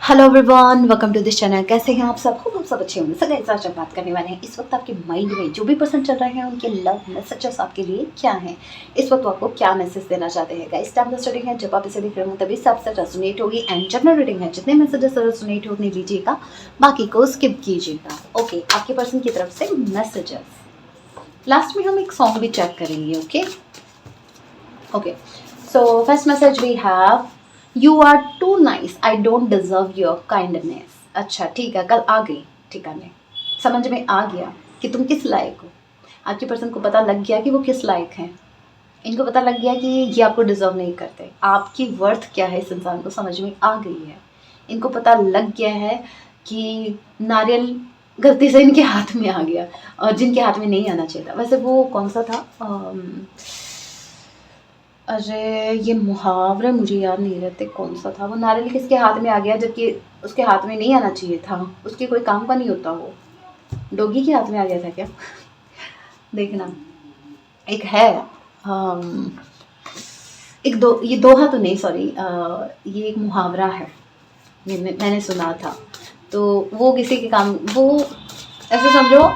Hello everyone, welcome to this channel. कैसे हैं आप सब? खूब आप सब अच्छे होंगे। सर गाइस, आज हम बात करने वाले हैं इस वक्त आपके माइंड में जो भी पर्सन चल रहे हैं उनके लव मैसेजेस आपके लिए क्या हैं, इस वक्त वो आपको क्या मैसेज देना चाहते हैं। गाइस, टाइम द रीडिंग है, जब आप इसे देख रहे हो तभी सबसे रेजोनेट होगी एंड जनरल रीडिंग है, जितने मैसेजेस रेजोनेट होने लीजिएगा, बाकी को स्किप कीजिएगा। ओके, आपके पर्सन की तरफ से मैसेजेस। लास्ट में हम एक सॉन्ग भी चेक करेंगे। Okay, so first message we have, you are too nice, I don't deserve your kindness. अच्छा, ठीक है, कल आ गई ठिकाने, समझ में आ गया कि तुम किस लायक हो। आपके पर्सन को पता लग गया कि वो किस लायक हैं। इनको पता लग गया कि ये आपको डिजर्व नहीं करते। आपकी वर्थ क्या है इस इंसान को समझ में आ गई है। इनको पता लग गया है कि नारियल गलती से इनके हाथ में आ गया और जिनके हाथ में नहीं आना चाहिए था। वैसे वो कौन सा था, अरे ये मुहावरे मुझे याद नहीं रहते कौन सा था। वो नारियल किसके हाथ में आ गया जबकि उसके हाथ में नहीं आना चाहिए था। उसके कोई काम का नहीं होता। वो डॉगी के हाथ में आ गया था क्या? देखना, एक है, एक दो, ये दोहा तो नहीं, सॉरी, ये एक मुहावरा है, मैंने सुना था। तो वो किसी के काम, वो ऐसे समझो,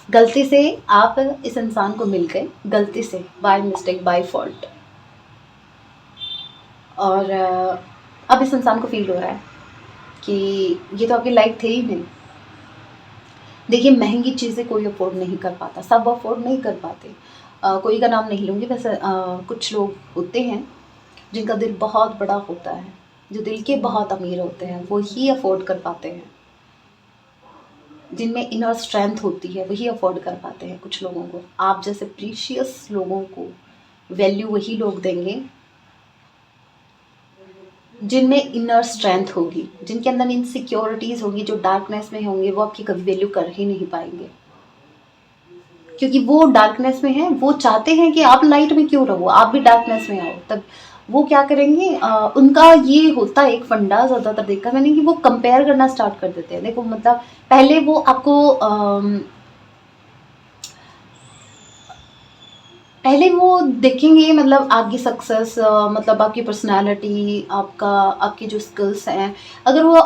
गलती से आप इस इंसान को मिल गए, गलती से, बाय मिस्टेक, बाय फॉल्ट, और अब इस इंसान को फील हो रहा है कि ये तो आपकी लाइफ थे ही नहीं। देखिए, महंगी चीज़ें कोई अफोर्ड नहीं कर पाता, सब अफोर्ड नहीं कर पाते। कोई का नाम नहीं लूँगी, वैसे कुछ लोग होते हैं जिनका दिल बहुत बड़ा होता है, जो दिल के बहुत अमीर होते हैं, वो ही अफोर्ड कर पाते हैं। जिनमें इनर स्ट्रेंथ होती है वही अफोर्ड कर पाते हैं कुछ लोगों को। आप जैसे प्रीशियस लोगों को वैल्यू वही लोग देंगे जिनमें इनर स्ट्रेंथ होगी, जिनके अंदर इनसिक्योरिटीज़ होंगी, जो डार्कनेस में होंगे, वो आपकी कभी वैल्यू कर ही नहीं पाएंगे। क्योंकि वो डार्कनेस में है, वो चाहते हैं कि आप लाइट में क्यों रहो, आप भी डार्कनेस में आओ। तब वो क्या करेंगे, उनका ये होता है एक फंडा, ज़्यादातर देखा मैंने, कि वो कंपेयर करना स्टार्ट कर देते हैं। देखो, मतलब पहले वो आपको पहले वो देखेंगे, मतलब आपकी सक्सेस, मतलब आपकी पर्सनालिटी, आपकी जो स्किल्स हैं, अगर वो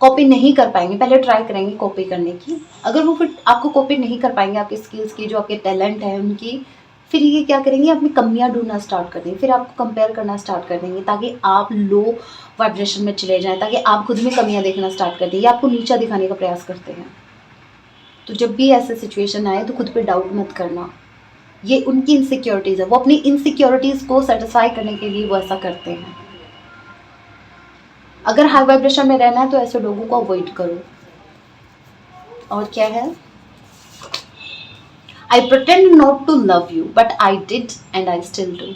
कॉपी नहीं कर पाएंगे, पहले ट्राई करेंगे कॉपी करने की। अगर वो फिर आपको कॉपी नहीं कर पाएंगे, आपकी स्किल्स की, जो आपके टैलेंट है उनकी, फिर ये क्या करेंगे, अपनी कमियां ढूंढना स्टार्ट कर देंगे, फिर आपको कंपेयर करना स्टार्ट कर देंगे, ताकि आप लो वाइब्रेशन में चले जाएं, ताकि आप खुद में कमियां देखना स्टार्ट कर दें, या आपको नीचा दिखाने का प्रयास करते हैं। तो जब भी ऐसे सिचुएशन आए तो खुद पे डाउट मत करना, ये उनकी इनसिक्योरिटीज़ है। वो अपनी इनसिक्योरिटीज़ को सेटिस्फाई करने के लिए वो ऐसा करते हैं। अगर हाई वाइब्रेशन में रहना है तो ऐसे लोगों को अवॉइड करो। और क्या है, I pretend not to love you but I did and I still do.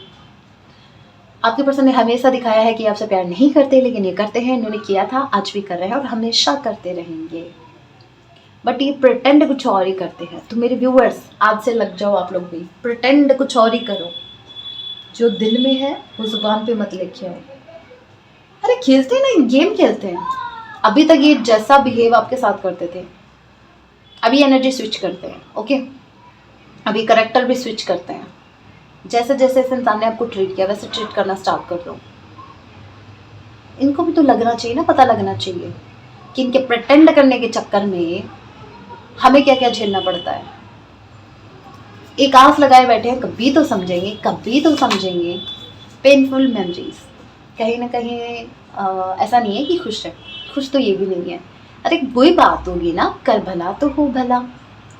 आपके पर्सन ने हमेशा दिखाया है कि आपसे प्यार नहीं करते, लेकिन ये करते हैं। इन्होंने किया था, आज भी कर रहे हैं और हमेशा करते रहेंगे। बट ये प्रिटेंड कुछ और ही करते हैं। तो मेरे व्यूअर्स, आज से लग जाओ आप लोग भी, प्रिटेंड कुछ और ही करो। जो दिल में है वो जुबान पे मत लेके आओ। अरे खेलते हैं ना, गेम खेलते हैं। अभी तक ये जैसा बिहेव आपके साथ करते थे, अभी एनर्जी स्विच करते हैं। ओके, अभी करेक्टर भी स्विच करते हैं। जैसे जैसे इस इंसान ने आपको ट्रीट किया वैसे ट्रीट करना स्टार्ट कर दो। इनको भी तो लगना चाहिए ना, पता लगना चाहिए कि इनके प्रिटेंड करने के चक्कर में हमें क्या क्या झेलना पड़ता है। एक आस लगाए बैठे हैं, कभी तो समझेंगे, कभी तो समझेंगे। पेनफुल मेमोरीज, कहीं ना कहीं ऐसा नहीं है कि खुश है, खुश तो ये भी नहीं है। अरे कोई बात होगी ना, कर भला तो हो भला।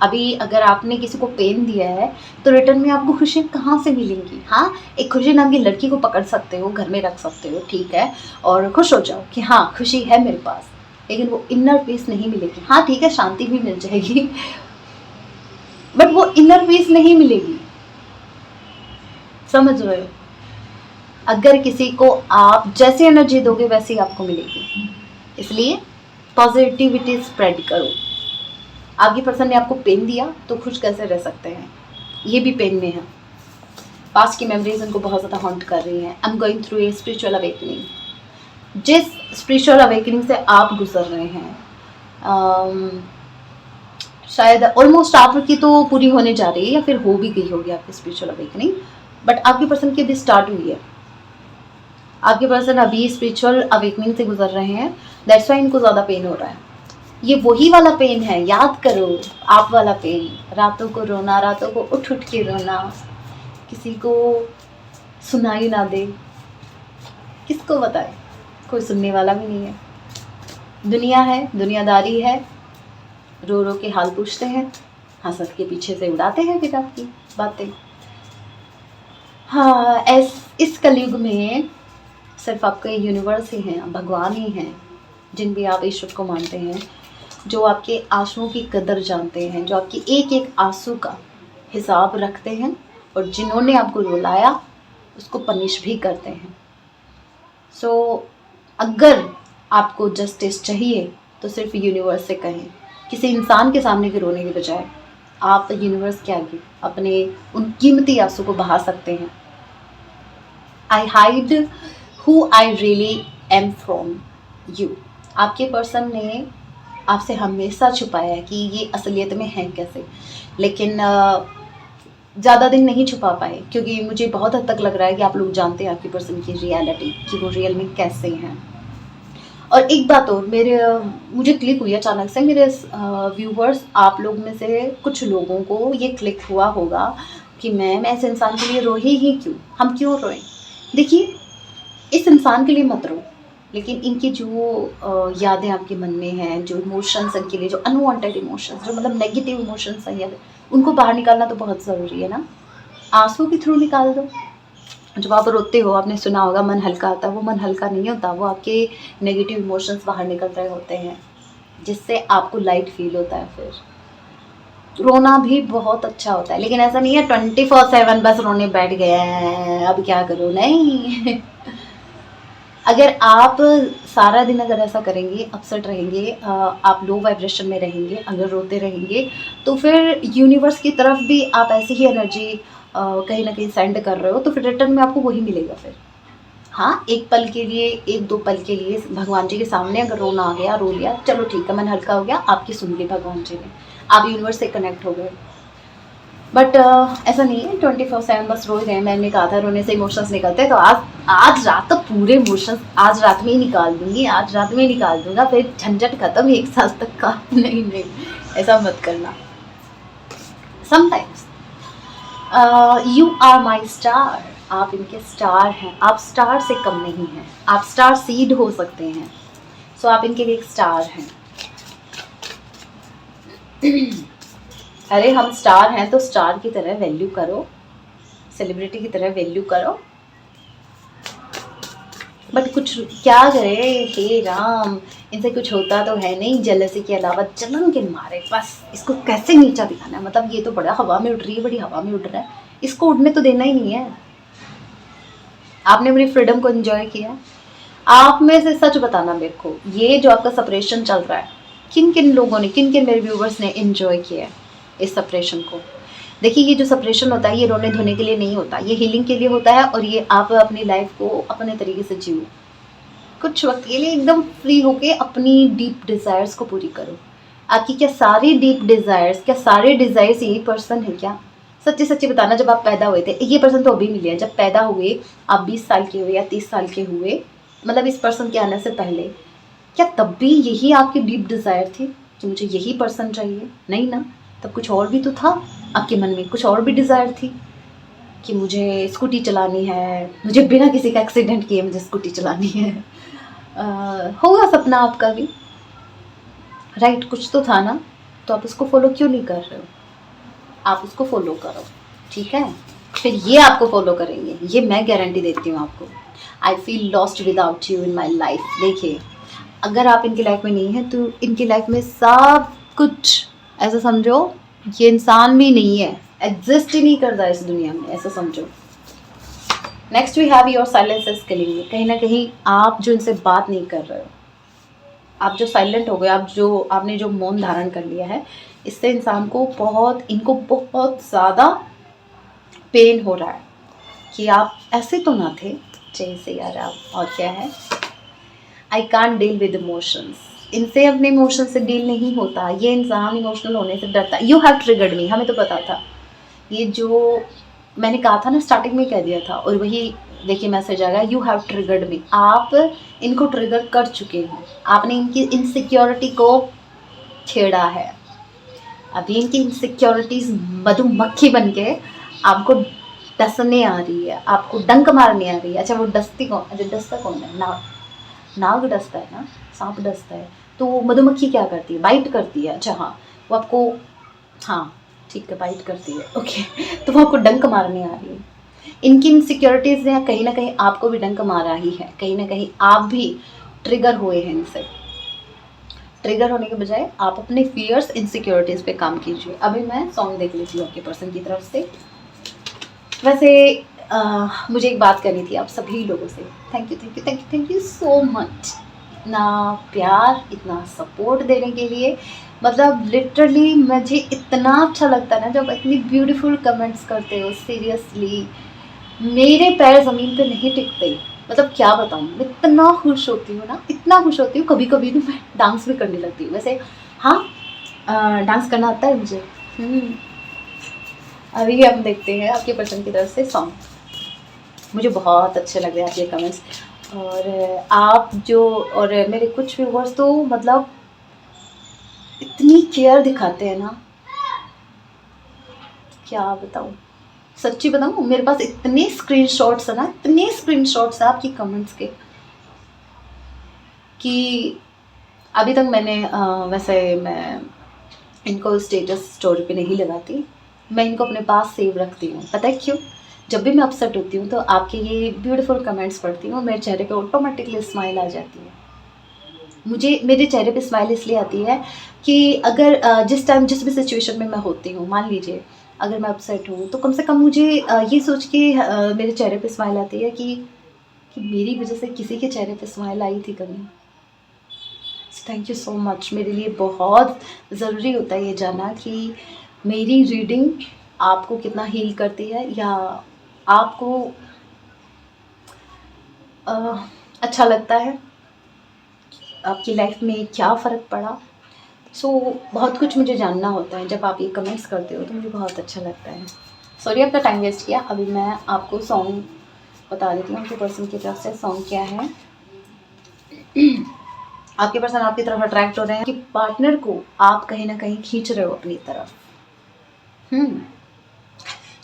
अभी अगर आपने किसी को पेन दिया है तो रिटर्न में आपको खुशियाँ कहाँ से मिलेंगी? हाँ, एक खुशी नाम की लड़की को पकड़ सकते हो, घर में रख सकते हो, ठीक है, और खुश हो जाओ कि हाँ खुशी है मेरे पास, लेकिन वो इनर पीस नहीं मिलेगी। हाँ ठीक है, शांति भी मिल जाएगी, बट वो इनर पीस नहीं मिलेगी। समझ रहे हो? अगर किसी को आप जैसी एनर्जी दोगे वैसी आपको मिलेगी। इसलिए पॉजिटिविटी स्प्रेड करो। आपकी पर्सन ने आपको पेन दिया तो खुश कैसे रह सकते हैं? ये भी पेन में है। पास्ट की मेमोरीज उनको बहुत ज़्यादा हॉन्ट कर रही हैं। I am going through a spiritual awakening. जिस स्पिरिचुअल अवेकनिंग से आप गुजर रहे हैं, शायद ऑलमोस्ट आपकी तो पूरी होने जा रही है, या फिर हो भी गई होगी आपकी स्पिरिचुअल अवेकनिंग, बट आपकी पर्सन की अभी स्टार्ट हुई है। आपके पर्सन अभी स्पिरिचुअल अवेकनिंग से गुजर रहे हैं, दैट्स वाई इनको ज़्यादा पेन हो रहा है। ये वही वाला पेन है, याद करो, आप वाला पेन, रातों को रोना, रातों को उठ उठ के रोना, किसी को सुनाई ना दे, किसको बताए, कोई सुनने वाला भी नहीं है। दुनिया है, दुनियादारी है, रो रो के हाल पूछते हैं, हंस हंस के पीछे से उड़ाते हैं फिर आपकी बातें। हाँ, इस कलयुग में सिर्फ आपके यूनिवर्स ही हैं, भगवान ही हैं, जिन भी आप ईश्वर को मानते हैं, जो आपके आंसुओं की कदर जानते हैं, जो आपकी एक एक आंसू का हिसाब रखते हैं, और जिन्होंने आपको रुलाया उसको पनिश भी करते हैं। सो अगर आपको जस्टिस चाहिए तो सिर्फ यूनिवर्स से कहें, किसी इंसान के सामने के रोने के बजाय आप यूनिवर्स के आगे अपने उन कीमती आंसू को बहा सकते हैं। आई hide who I really am from you. आपके पर्सन ने आपसे हमेशा छुपाया है कि ये असलियत में है कैसे, लेकिन ज़्यादा दिन नहीं छुपा पाए, क्योंकि मुझे बहुत हद तक लग रहा है कि आप लोग जानते हैं आपकी पर्सन की रियलिटी, कि वो रियल में कैसे हैं। और एक बात और मुझे क्लिक हुई अचानक से, मेरे व्यूवर्स आप लोग में से कुछ लोगों को ये क्लिक हुआ होगा कि मैम ऐसे इंसान के लिए रोए ही क्यों, हम क्यों रोएं। देखिए, इस इंसान के लिए मत रो, लेकिन इनकी जो यादें आपके मन में हैं, जो इमोशंस इनके लिए, जो अनवांटेड इमोशंस, जो मतलब नेगेटिव इमोशंस हैं, उनको बाहर निकालना तो बहुत ज़रूरी है ना। आंसू के थ्रू निकाल दो। जब आप रोते हो, आपने सुना होगा मन हल्का आता है, वो मन हल्का नहीं होता, वो आपके नेगेटिव इमोशंस बाहर निकल रहे होते हैं, जिससे आपको लाइट फील होता है। फिर रोना भी बहुत अच्छा होता है, लेकिन ऐसा नहीं है 24/7 बस रोने बैठ गए हैं, अब क्या करो, नहीं। अगर आप सारा दिन अगर ऐसा करेंगे, अपसेट रहेंगे, आप लो वाइब्रेशन में रहेंगे, अगर रोते रहेंगे, तो फिर यूनिवर्स की तरफ भी आप ऐसी ही एनर्जी कहीं ना कहीं सेंड कर रहे हो, तो फिर रिटर्न में आपको वही मिलेगा। फिर हाँ, एक पल के लिए, एक दो पल के लिए भगवान जी के सामने अगर रोना आ गया, रो लिया, चलो ठीक है, मन हल्का हो गया, आपकी सुन ली भगवान जी ने, आप यूनिवर्स से कनेक्ट हो गए। बट ऐसा नहीं है 24/7 बस रो रहे हैं। मैंने कहा था रोने से इमोशंस निकलते हैं, तो आज रात तो पूरे इमोशंस आज रात में ही निकाल दूंगी, आज रात में ही निकाल दूंगा, फिर झंझट खत्म 1 साल तक का। नहीं, ऐसा मत करना। Sometimes you are my star, आप इनके स्टार हैं, आप स्टार से कम नहीं हैं, आप स्टार सीड हो सकते हैं। सो आप इनके लिए एक स्टार हैं। अरे हम स्टार हैं तो स्टार की तरह वैल्यू करो, सेलिब्रिटी की तरह वैल्यू करो। बट कुछ क्या करे, हे राम, इनसे कुछ होता तो है नहीं, जेलसी के अलावा जलन के मारे बस इसको कैसे नीचा दिखाना है। मतलब ये तो बड़ा हवा में उड़ रही है, बड़ी हवा में उड़ रहा है, इसको उड़ने तो देना ही नहीं है। आपने अपनी फ्रीडम को एंजॉय किया। आप में से सच बताना मेरे को, ये जो आपका सेपरेशन चल रहा है, किन किन लोगों ने, किन किन मेरे व्यूवर्स ने एंजॉय किया है इस सेपरेशन को। देखिए, ये जो सेपरेशन होता है, ये रोने धोने के लिए नहीं होता, ये हीलिंग के लिए होता है। और ये आप अपनी लाइफ को अपने तरीके से जियो, कुछ वक्त के लिए एकदम फ्री होके अपनी डीप डिज़ायर्स को पूरी करो। आपकी क्या सारी डीप डिज़ायर्स, क्या सारे डिज़ायर्स यही पर्सन है क्या? सच्ची सच्ची बताना, जब आप पैदा हुए थे, ये पर्सन तो अभी मिले हैं, जब पैदा हुए आप 20 साल के हुए या 30 साल के हुए, मतलब इस पर्सन के आने से पहले, क्या तब भी यही आपकी डीप डिज़ायर थी कि मुझे यही पर्सन चाहिए? नहीं ना, तब कुछ और भी तो था आपके मन में, कुछ और भी डिज़ायर थी कि मुझे स्कूटी चलानी है, मुझे बिना किसी का एक्सीडेंट किए मुझे स्कूटी चलानी है। होगा सपना आपका भी, राइट? कुछ तो था ना, तो आप उसको फॉलो क्यों नहीं कर रहे हो? आप उसको फॉलो करो, ठीक है? फिर ये आपको फॉलो करेंगे, ये मैं गारंटी देती हूँ आपको। I feel lost without you in my life. देखिए, अगर आप इनकी लाइफ में नहीं है तो इनकी लाइफ में सब कुछ, ऐसा समझो ये इंसान भी नहीं है, एग्जिस्ट ही नहीं करता इस दुनिया में, ऐसा समझो। Next we have your silence is killing me. कहीं ना कहीं आप जो इनसे बात नहीं कर रहे हो, आप जो साइलेंट हो गए, आपने जो मौन धारण कर लिया है, इससे इंसान को इनको बहुत ज़्यादा पेन हो रहा है कि आप ऐसे तो ना थे जैसे यार आप, और क्या है। I can't deal with emotions, इनसे अपने इमोशन से डील नहीं होता, ये इंसान इमोशनल होने से डरता है। यू हैव ट्रिगर्ड मी, हमें तो पता था, ये जो मैंने कहा था ना, स्टार्टिंग में कह दिया था, और वही देखिए मैसेज आ गया, यू हैव ट्रिगर्ड मी। आप इनको ट्रिगर कर चुके हैं, आपने इनकी इनसिक्योरिटी को छेड़ा है। अभी इनकी इनसिक्योरिटीज मधुमक्खी बन के आपको डसने आ रही है, आपको डंक मारने आ रही है। अच्छा वो डसती कौन, अच्छा डसता कौन है? नाग डसता है ना, सांप डसता है। तो मधुमक्खी क्या करती है? बाइट करती है। अच्छा हाँ, वो आपको, हाँ ठीक है, बाइट करती है, ओके। तो वो आपको डंक मारने आ रही है। इनकी इनसिक्योरिटीज ने कहीं ना कहीं आपको भी डंक मारा ही है, कहीं ना कहीं आप भी ट्रिगर हुए हैं इनसे। ट्रिगर होने के बजाय आप अपने फियर्स इनसिक्योरिटीज पे काम कीजिए। अभी मैं सॉन्ग देख लेती हूँ आपके पर्सन की तरफ से। वैसे मुझे एक बात करनी थी आप सभी लोगों से। Thank you thank you thank you thank you so much, इतना प्यार, इतना सपोर्ट देने के लिए। मतलब लिटरली मुझे इतना अच्छा लगता है ना जब इतनी ब्यूटीफुल कमेंट्स करते हो। सीरियसली मेरे पैर ज़मीन पे नहीं टिकते। मतलब क्या बताऊँ, मैं इतना खुश होती हूँ ना, इतना खुश होती हूँ। कभी कभी तो मैं डांस भी करने लगती हूँ। वैसे हाँ, डांस करना आता है मुझे। अभी हम देखते हैं आपके पर्सन की तरफ से सॉन्ग। मुझे बहुत अच्छे लग रहे हैं आपके कमेंट्स, और आप जो, और मेरे कुछ व्यूवर्स तो मतलब इतनी केयर दिखाते हैं ना, क्या बताऊँ। सच्ची बताऊँ, मेरे पास इतने स्क्रीनशॉट्स है ना, इतने स्क्रीनशॉट्स हैं आपकी कमेंट्स के, कि अभी तक मैंने वैसे मैं इनको स्टेटस स्टोरी पे नहीं लगाती। मैं इनको अपने पास सेव रखती हूँ। पता है क्यों? जब भी मैं अपसेट होती हूँ तो आपके ये ब्यूटीफुल कमेंट्स पढ़ती हूँ, मेरे चेहरे पे ऑटोमेटिकली स्माइल आ जाती है। मुझे मेरे चेहरे पे स्माइल इसलिए आती है कि अगर जिस टाइम जिस भी सिचुएशन में मैं होती हूँ, मान लीजिए अगर मैं अपसेट हूँ, तो कम से कम मुझे ये सोच के मेरे चेहरे पे स्माइल आती है कि मेरी वजह से किसी के चेहरे पे स्माइल आई थी कभी। Thank you so much. मेरे लिए बहुत ज़रूरी होता है ये जानना कि मेरी रीडिंग आपको कितना हील करती है, या आपको अच्छा लगता है, आपकी लाइफ में क्या फ़र्क पड़ा। सो बहुत कुछ मुझे जानना होता है। जब आप ये कमेंट्स करते हो तो मुझे बहुत अच्छा लगता है। सॉरी आपका टाइम वेस्ट किया। अभी मैं आपको सॉन्ग बता देती हूँ, आपके पर्सन की तरफ से सॉन्ग क्या है। आपके पर्सन आपकी तरफ अट्रैक्ट हो रहे हैं कि पार्टनर को आप कहीं ना कहीं खींच रहे हो अपनी तरफ।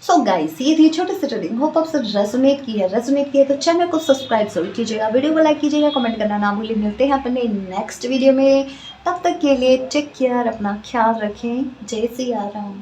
सो गाइस, ये थी छोटी सी रीडिंग। होप आप सब रेजोनेट की है तो चैनल को सब्सक्राइब जरूर कीजिएगा, वीडियो को लाइक कीजिएगा, कमेंट करना ना भूलिए। मिलते हैं अपने नेक्स्ट वीडियो में, तब तक के लिए टेक केयर, अपना ख्याल रखें। जय सिया राम।